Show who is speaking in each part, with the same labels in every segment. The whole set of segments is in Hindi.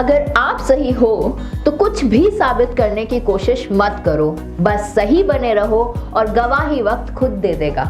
Speaker 1: अगर आप सही हो तो कुछ भी साबित करने की कोशिश मत करो, बस सही बने रहो और गवाही वक्त खुद दे देगा।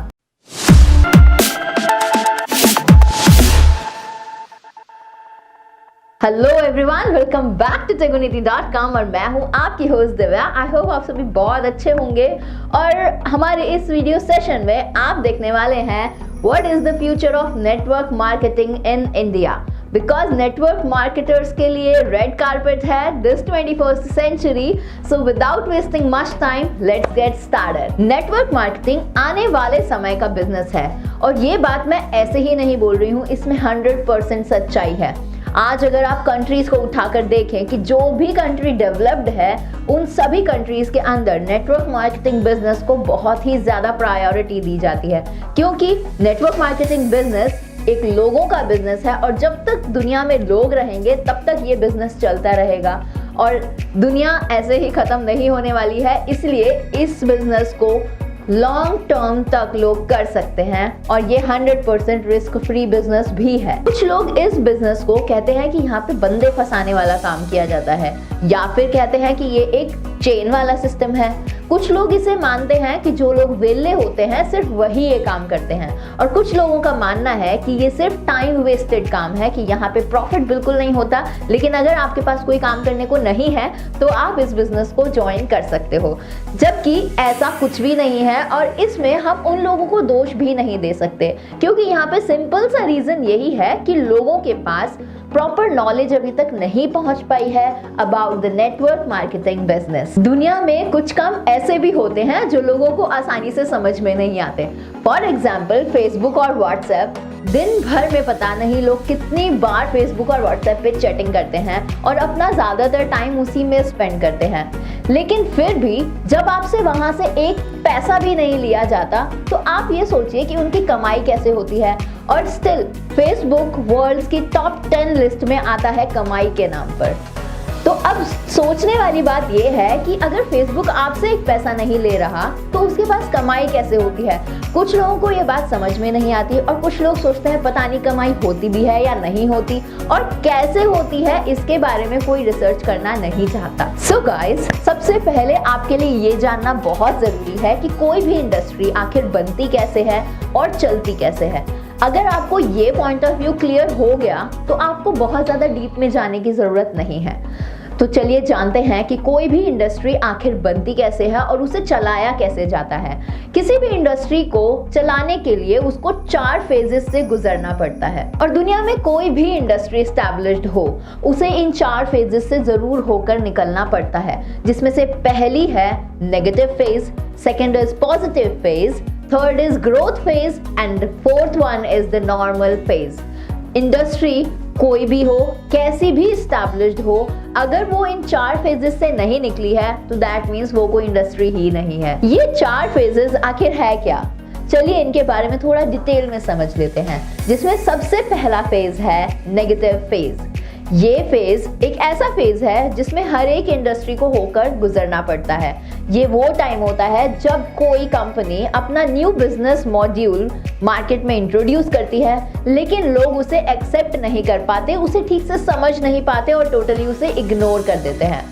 Speaker 1: Hello everyone, welcome back to teguniti.com और मैं हूं आपकी होस्ट दिव्या। आई होप आप सभी बहुत अच्छे होंगे और हमारे इस वीडियो सेशन में आप देखने वाले हैं what is the future of network marketing in India. Because network marketers के लिए रेड कारपेट है this 21st century. So without wasting much time let's get started. Network marketing आने वाले समय का बिजनेस है और ये बात मैं ऐसे ही नहीं बोल रही हूँ, इसमें 100% सच्चाई है। आज अगर आप कंट्रीज को उठाकर देखें कि जो भी कंट्री डेवलप्ड है उन सभी कंट्रीज के अंदर नेटवर्क मार्केटिंग बिजनेस को बहुत ही ज्यादा प्रायोरिटी दी जाती है, क्योंकि नेटवर्क मार्केटिंग बिजनेस एक लोगों का बिजनेस है और जब तक दुनिया में लोग रहेंगे तब तक ये बिजनेस चलता रहेगा और दुनिया ऐसे ही खत्म नहीं होने वाली है। इसलिए इस बिजनेस को लॉन्ग टर्म तक लोग कर सकते हैं और ये 100% रिस्क फ्री बिजनेस भी है। कुछ लोग इस बिजनेस को कहते हैं कि यहाँ पे बंदे फंसाने वाला काम किया जाता है या फिर कहते हैं कि ये एक चेन वाला सिस्टम है। कुछ लोग इसे मानते हैं कि जो लोग वेले होते हैं सिर्फ वही ये काम करते हैं और कुछ लोगों का मानना है कि ये सिर्फ टाइम वेस्टेड काम है, कि यहाँ पे प्रॉफिट बिल्कुल नहीं होता, लेकिन अगर आपके पास कोई काम करने को नहीं है तो आप इस बिजनेस को ज्वाइन कर सकते हो। जबकि ऐसा कुछ भी नहीं है और इसमें हम उन लोगों को दोष भी नहीं दे सकते, क्योंकि यहाँ पे सिंपल सा रीजन यही है कि लोगों के पास प्रॉपर नॉलेज अभी तक नहीं पहुंच पाई है about the network marketing business. दुनिया में कुछ काम ऐसे भी होते हैं जो लोगों को आसानी से समझ में नहीं आते। फॉर एग्जाम्पल फेसबुक और व्हाट्सएप। दिन भर में पता नहीं लोग कितनी बार फेसबुक और व्हाट्सएप पे चैटिंग करते हैं और अपना ज्यादातर टाइम उसी में स्पेंड करते हैं, लेकिन फिर भी जब आपसे वहां से एक पैसा भी नहीं लिया जाता तो आप ये सोचिए कि उनकी कमाई कैसे होती है। और स्टिल फेसबुक वर्ल्ड की टॉप 10 लिस्ट में आता है कमाई के नाम पर। तो अब सोचने वाली बात यह है कि अगर फेसबुक आपसे एक पैसा नहीं ले रहा तो उसके पास कमाई कैसे होती है। कुछ लोगों को ये बात समझ में नहीं आती और कुछ लोग सोचते हैं पता नहीं कमाई होती भी है या नहीं होती और कैसे होती है इसके बारे में कोई रिसर्च करना नहीं चाहता। सो गाइस, सबसे पहले आपके लिए ये जानना बहुत जरूरी है कि कोई भी इंडस्ट्री आखिर बनती कैसे है और चलती कैसे है। अगर आपको ये पॉइंट ऑफ व्यू क्लियर हो गया तो आपको बहुत ज्यादा डीप में जाने की जरूरत नहीं है। तो चलिए जानते हैं कि कोई भी इंडस्ट्री आखिर बनती कैसे है और उसे चलाया कैसे जाता है। किसी भी इंडस्ट्री को चलाने के लिए उसको 4 फेजेस से गुजरना पड़ता है और दुनिया में कोई भी इंडस्ट्री एस्टैब्लिश्ड हो उसे इन 4 फेजेस से जरूर होकर निकलना पड़ता है, जिसमें से पहली है negative phase, second is positive phase, third is growth phase and fourth one is the normal phase. Industry कोई भी हो, कैसी भी एस्टैब्लिश्ड हो, अगर वो इन 4 फेजेस से नहीं निकली है तो दैट मीन्स वो कोई इंडस्ट्री ही नहीं है। ये 4 फेजेस आखिर है क्या? चलिए इनके बारे में थोड़ा डिटेल में समझ लेते हैं, जिसमें सबसे पहला फेज है नेगेटिव फेज। ये फेज एक ऐसा फेज है जिसमें हर एक इंडस्ट्री को होकर गुजरना पड़ता है। ये वो टाइम होता है जब कोई कंपनी अपना न्यू बिजनेस मॉड्यूल मार्केट में इंट्रोड्यूस करती है, लेकिन लोग उसे एक्सेप्ट नहीं कर पाते, उसे ठीक से समझ नहीं पाते और टोटली उसे इग्नोर कर देते हैं।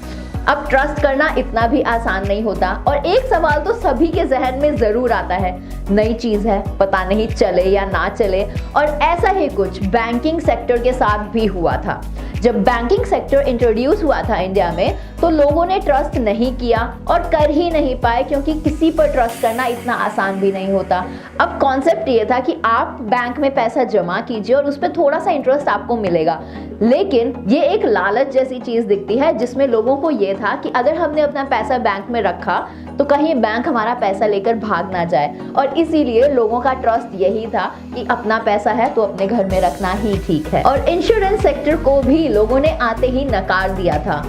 Speaker 1: अब ट्रस्ट करना इतना भी आसान नहीं होता और एक सवाल तो सभी के जहन में जरूर आता है, नई चीज है, पता नहीं चले या ना चले। और ऐसा ही कुछ बैंकिंग सेक्टर के साथ भी हुआ था। जब बैंकिंग सेक्टर इंट्रोड्यूस हुआ था इंडिया में तो लोगों ने ट्रस्ट नहीं किया और कर ही नहीं पाए, क्योंकि किसी पर ट्रस्ट करना इतना आसान भी नहीं होता। अब कॉन्सेप्ट ये था कि आप बैंक में पैसा जमा कीजिए और उस पर थोड़ा सा इंटरेस्ट आपको मिलेगा, लेकिन ये एक लालच जैसी चीज दिखती है जिसमें लोगों को ये था कि अगर हमने अपना पैसा बैंक में रखा तो कहीं बैंक हमारा पैसा लेकर भाग ना जाए, और इसीलिए लोगों का ट्रस्ट यही था कि अपना पैसा है तो अपने घर में रखना ही ठीक है। और इंश्योरेंस सेक्टर को भी लोगों ने आते ही नकार दिया था।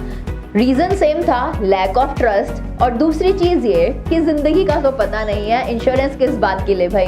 Speaker 1: रीजन सेम था, लैक ऑफ ट्रस्ट, और दूसरी चीज ये कि जिंदगी का तो पता नहीं है, इंश्योरेंस किस बात के लिए भाई।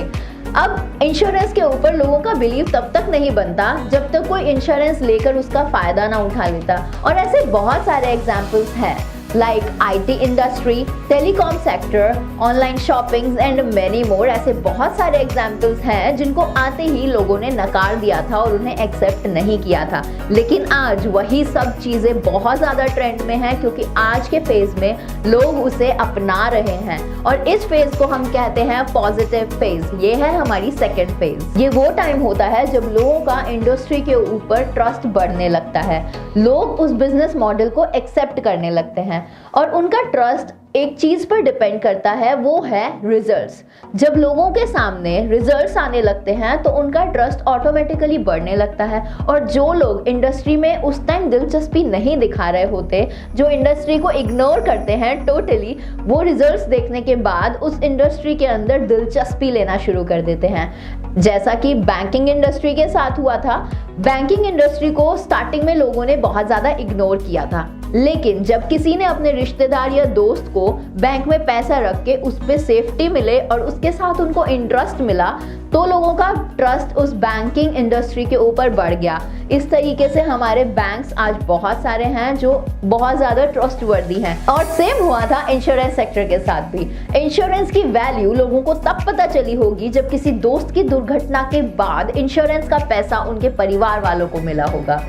Speaker 1: अब इंश्योरेंस के ऊपर लोगों का बिलीव तब तक नहीं बनता जब तक कोई इंश्योरेंस लेकर उसका फायदा ना उठा लेता, और ऐसे बहुत सारे एग्जाम्पल्स हैं। Like IT industry, telecom sector, online shopping and many more. ऐसे बहुत सारे एग्जाम्पल्स हैं जिनको आते ही लोगों ने नकार दिया था और उन्हें एक्सेप्ट नहीं किया था, लेकिन आज वही सब चीजें बहुत ज्यादा ट्रेंड में है क्योंकि आज के फेज में लोग उसे अपना रहे हैं और इस फेज को हम कहते हैं पॉजिटिव फेज। ये है हमारी सेकेंड फेज। ये वो टाइम होता है जब लोगों का इंडस्ट्री के ऊपर ट्रस्ट बढ़ने लगता है, लोग उस बिजनेस मॉडल को एक्सेप्ट करने लगते हैं और उनका ट्रस्ट एक चीज पर डिपेंड करता है, वो है रिजल्ट्स। जब लोगों के सामने रिजल्ट्स आने लगते हैं तो उनका ट्रस्ट ऑटोमेटिकली बढ़ने लगता है और जो लोग इंडस्ट्री में उस टाइम दिलचस्पी नहीं दिखा रहे होते, जो इंडस्ट्री को इग्नोर करते हैं टोटली, वो रिजल्ट्स देखने के बाद उस इंडस्ट्री के अंदर दिलचस्पी लेना शुरू कर देते हैं। जैसा कि बैंकिंग इंडस्ट्री के साथ हुआ था। बैंकिंग इंडस्ट्री को स्टार्टिंग में लोगों ने बहुत ज़्यादा इग्नोर किया था, लेकिन जब किसी ने अपने रिश्तेदार या दोस्त को बैंक में पैसा रख के उस पर सेफ्टी मिले और उसके साथ उनको इंटरेस्ट मिला तो लोगों का ट्रस्ट उस बैंकिंग इंडस्ट्री के ऊपर बढ़ गया। इस तरीके से हमारे बैंक्स आज बहुत सारे हैं जो बहुत ज़्यादा ट्रस्टवर्दी हैं। और सेम हुआ था इंश्योरेंस सेक्टर के साथ भी। इंश्योरेंस की वैल्यू लोगों को तब पता चली होगी जब किसी दोस्त की दुर्घटना के बाद इंश्योरेंस का पैसा उनके परिवार वालों को मिला होगा।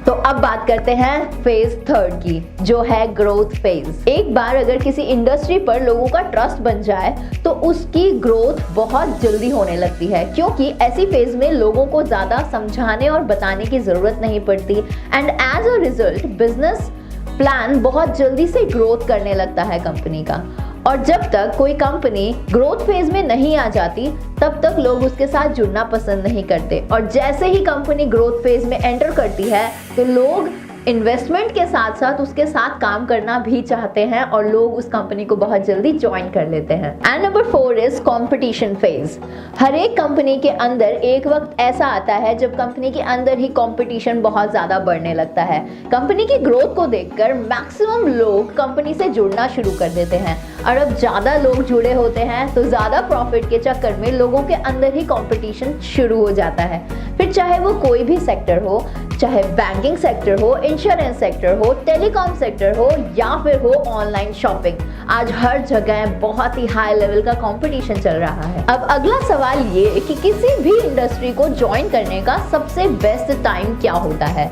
Speaker 1: तो अब बात करते हैं फेज थर्ड की, जो है ग्रोथ फेज। एक बार अगर किसी इंडस्ट्री पर लोगों का ट्रस्ट बन जाए तो उसकी ग्रोथ बहुत जल्दी होने लगती है क्योंकि ऐसी फेज में लोगों को ज़्यादा समझाने और बताने की ज़रूरत नहीं पड़ती and as a result business plan बहुत जल्दी से ग्रोथ करने लगता है कंपनी का। और जब तक कोई कंपनी ग्रोथ फेज में नहीं आ जाती तब तक लोग उसके साथ जुड़ना पसंद नहीं करते और जैसे ही कंपनी ग्रोथ फेज में एंटर करती है तो लोग इन्वेस्टमेंट के साथ साथ उसके साथ काम करना भी चाहते हैं और लोग उस कंपनी को बहुत जल्दी ज्वाइन कर लेते हैं। And number 4 is competition phase. हर एक कंपनी के अंदर एक वक्त ऐसा आता है जब कंपनी के अंदर ही कंपटीशन बहुत ज़्यादा बढ़ने लगता है। कंपनी की ग्रोथ को देखकर मैक्सिमम लोग कंपनी से जुड़ना शुरू कर देते हैं और अब ज़्यादा लोग जुड़े होते हैं तो ज़्यादा प्रॉफिट के चक्कर में लोगों के अंदर ही कंपटीशन शुरू हो जाता है। फिर चाहे वो कोई भी सेक्टर हो, चाहे बैंकिंग सेक्टर हो, इंश्योरेंस सेक्टर हो, टेलीकॉम सेक्टर हो या फिर हो ऑनलाइन शॉपिंग, आज हर जगह बहुत ही हाई लेवल का कंपटीशन चल रहा है। अब अगला सवाल ये कि किसी भी इंडस्ट्री को ज्वाइन करने का सबसे बेस्ट टाइम क्या होता है?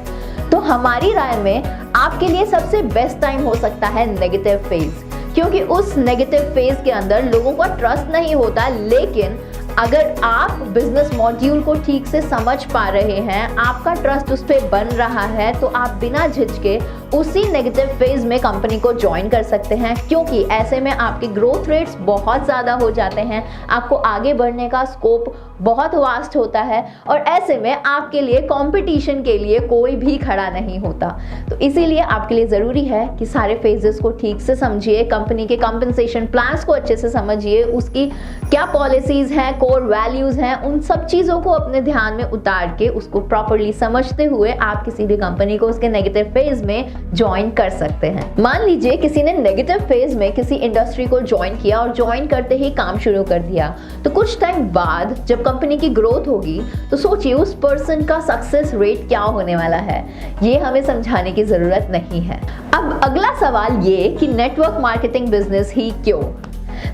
Speaker 1: तो हमारी राय में आपके लिए सबसे बेस्ट टाइम हो सकता है नेगेटिव फेज, क्योंकि उस नेगेटिव फेज के अंदर लोगों का ट्रस्ट नहीं होता, लेकिन अगर आप बिजनेस मॉड्यूल को ठीक से समझ पा रहे हैं, आपका ट्रस्ट उस पर बन रहा है, तो आप बिना झिझके उसी नेगेटिव फेज में कंपनी को ज्वाइन कर सकते हैं क्योंकि ऐसे में आपके ग्रोथ रेट्स बहुत ज़्यादा हो जाते हैं, आपको आगे बढ़ने का स्कोप बहुत वास्ट होता है और ऐसे में आपके लिए कंपटीशन के लिए कोई भी खड़ा नहीं होता। तो इसीलिए आपके लिए ज़रूरी है कि सारे फेजेस को ठीक से समझिए, कंपनी के कंपनसेशन प्लान्स को अच्छे से समझिए, उसकी क्या पॉलिसीज़ हैं, कोर वैल्यूज़ हैं, उन सब चीज़ों को अपने ध्यान में उतार के उसको प्रॉपरली समझते हुए आप किसी भी कंपनी को उसके नेगेटिव फेज में ज्वाइन कर सकते हैं। मान लीजिए किसी ने नेगेटिव फेज में किसी इंडस्ट्री को ज्वाइन किया और ज्वाइन करते ही काम शुरू कर दिया, तो कुछ टाइम बाद जब कंपनी की ग्रोथ होगी तो सोचिए उस पर्सन का सक्सेस रेट क्या होने वाला है। ये हमें समझाने की जरूरत नहीं है। अब अगला सवाल ये कि नेटवर्क मार्केटिंग बिजनेस ही क्यों?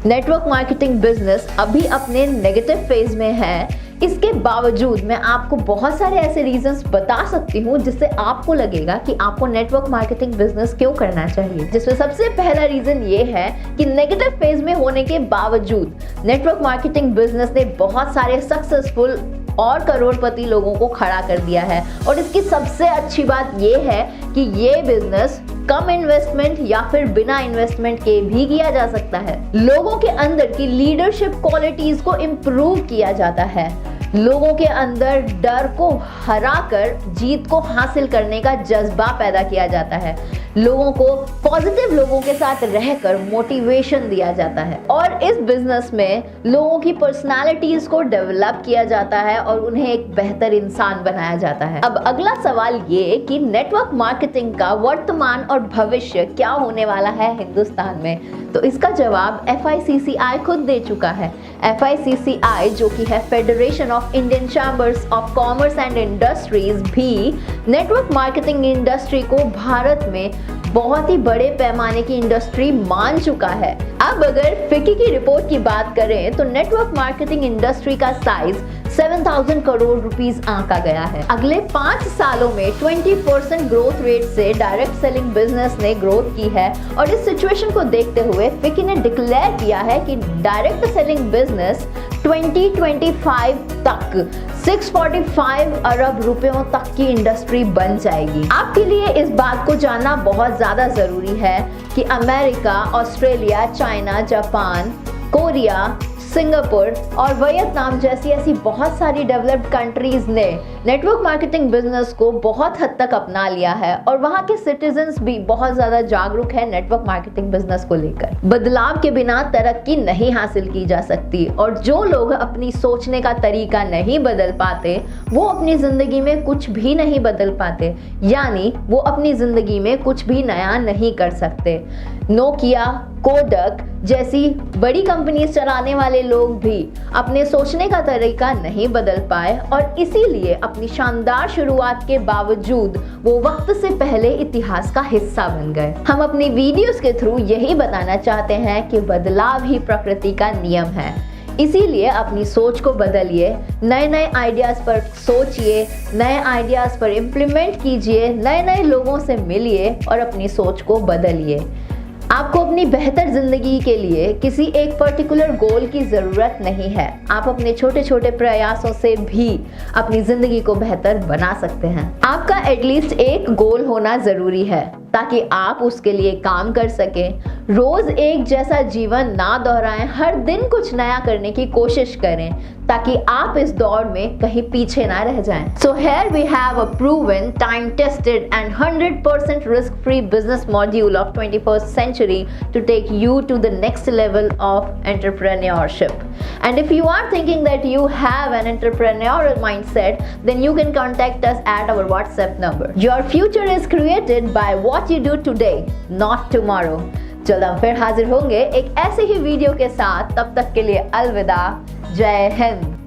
Speaker 1: नेटवर्क मार्केटिंग बिजनेस अभी अपने नेगेटिव फेज में है, इसके बावजूद मैं आपको बहुत सारे ऐसे रीजंस बता सकती हूँ जिससे आपको लगेगा कि आपको नेटवर्क मार्केटिंग बिजनेस क्यों करना चाहिए। जिसमें सबसे पहला रीजन ये है कि नेगेटिव फेज में होने के बावजूद नेटवर्क मार्केटिंग बिजनेस ने बहुत सारे सक्सेसफुल और करोड़पति लोगों को खड़ा कर दिया है और इसकी सबसे अच्छी बात ये है कि ये बिजनेस कम इन्वेस्टमेंट या फिर बिना इन्वेस्टमेंट के भी किया जा सकता है। लोगों के अंदर की लीडरशिप क्वालिटीज को इम्प्रूव किया जाता है, लोगों के अंदर डर को हराकर जीत को हासिल करने का जज्बा पैदा किया जाता है, लोगों को पॉजिटिव लोगों के साथ रहकर मोटिवेशन दिया जाता है और इस बिजनेस में लोगों की पर्सनालिटीज को डेवलप किया जाता है और उन्हें एक बेहतर इंसान बनाया जाता है। अब अगला सवाल ये कि नेटवर्क मार्केटिंग का वर्तमान और भविष्य क्या होने वाला है हिंदुस्तान में, तो इसका जवाब FICCI खुद दे चुका है। FICCI जो कि है federation of of Indian chambers of commerce and industries भी नेटवर्क मार्केटिंग इंडस्ट्री को भारत में बहुत ही बड़े पैमाने की इंडस्ट्री मान चुका है। अब अगर फिक्की की रिपोर्ट की बात करें तो नेटवर्क मार्केटिंग इंडस्ट्री का साइज 7,000 करोड़ रुपीस आंका गया है। अगले 5 सालों में 20% ग्रोथ रेट से डायरेक्ट सेलिंग बिजनेस ने ग्रोथ की है और इस सिचुएशन को देखते हुए फिक्की ने डिक्लेयर किया है कि डायरेक्ट सेलिंग बिजनेस 2025 तक 645 अरब रुपयों तक की इंडस्ट्री बन जाएगी। आपके लिए इस बात को जानना बहुत ज्यादा जरूरी है कि America, Australia, China, Japan, Korea, Singapore और वियतनाम जैसी ऐसी बहुत सारी डेवलप्ड कंट्रीज ने नेटवर्क मार्केटिंग बिजनेस को बहुत हद तक अपना लिया है और वहाँ के सिटीजन्स भी बहुत ज्यादा जागरूक है नेटवर्क मार्केटिंग बिजनेस को लेकर। बदलाव के बिना तरक्की नहीं हासिल की जा सकती और जो लोग अपनी सोचने का तरीका नहीं बदल पाते वो अपनी जिंदगी में कुछ भी नहीं बदल पाते, यानी वो अपनी जिंदगी में कुछ भी नया नहीं कर सकते। नोकिया, कोडक जैसी बड़ी कंपनी चलाने वाले लोग भी अपने सोचने का तरीका नहीं बदल पाए और इसीलिए अपनी शानदार शुरुआत के बावजूद वो वक्त से पहले इतिहास का हिस्सा बन गए। हम अपनी वीडियोस के थ्रू यही बताना चाहते हैं कि बदलाव ही प्रकृति का नियम है, इसीलिए अपनी सोच को बदलिए, नए नए आइडियाज पर सोचिए, नए आइडियाज पर इम्प्लीमेंट कीजिए, नए नए लोगों से मिलिए और अपनी सोच को बदलिए। आपको अपनी बेहतर जिंदगी के लिए किसी एक पर्टिकुलर गोल की ज़रूरत नहीं है। आप अपने छोटे छोटे प्रयासों से भी अपनी ज़िंदगी को बेहतर बना सकते हैं। आपका एटलीस्ट एक गोल होना ज़रूरी है ताकि आप उसके लिए काम कर सकें। रोज़ एक जैसा जीवन ना दोहराएं, हर दिन कुछ नया करने की कोशिश करें ताकि आप इस दौड़ में कहीं पीछे ना रह जाएं। So here we have a proven, time-tested and 100% risk-free business module of 21st century to take you to the next level of entrepreneurship. And if you are thinking that you have an entrepreneurial mindset, then you can contact us at our WhatsApp number. Your future is created by what you do today, not tomorrow. जल्द हम फिर हाजिर होंगे एक ऐसे ही वीडियो के साथ। तब तक के लिए अलविदा। जय हिंद।